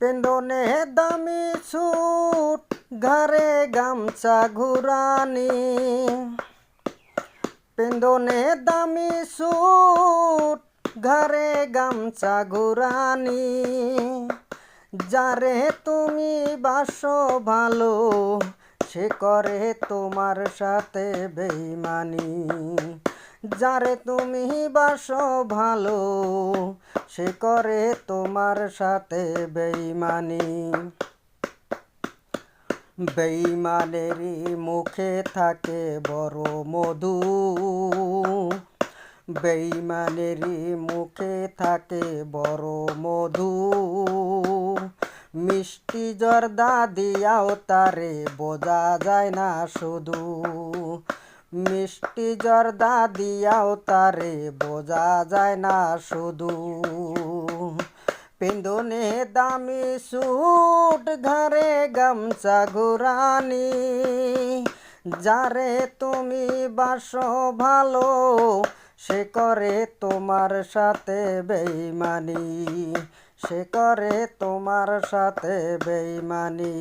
পেন্দনে দামি সুট ঘরে গামছা ঘুরানি, পেন্দনে দামি সুট ঘরে গামছা ঘুরানি। যারে তুমি বাসো ভালো সে করে তোমার সাথে বেইমানি। যারে তুমি বাসো ভালো সে করে তোমার সাথে বেইমানি। বেইমানেরই মুখে থাকে বড় মধু, বেইমানেরই মুখে থাকে বড় মধু। মিষ্টি জর্দা দিয়াও তারে বোঝা যায় না শুধু, মিষ্টি জর্দা দিয়াও তারে বোঝা যায় না শুধু। পেন্দনে দামি সুট ঘরে গামছা ঘুরানি। যারে তুমি বাসো ভালো সে করে তোমার সাথে বেইমানি, সে করে তোমার সাথে বেইমানি।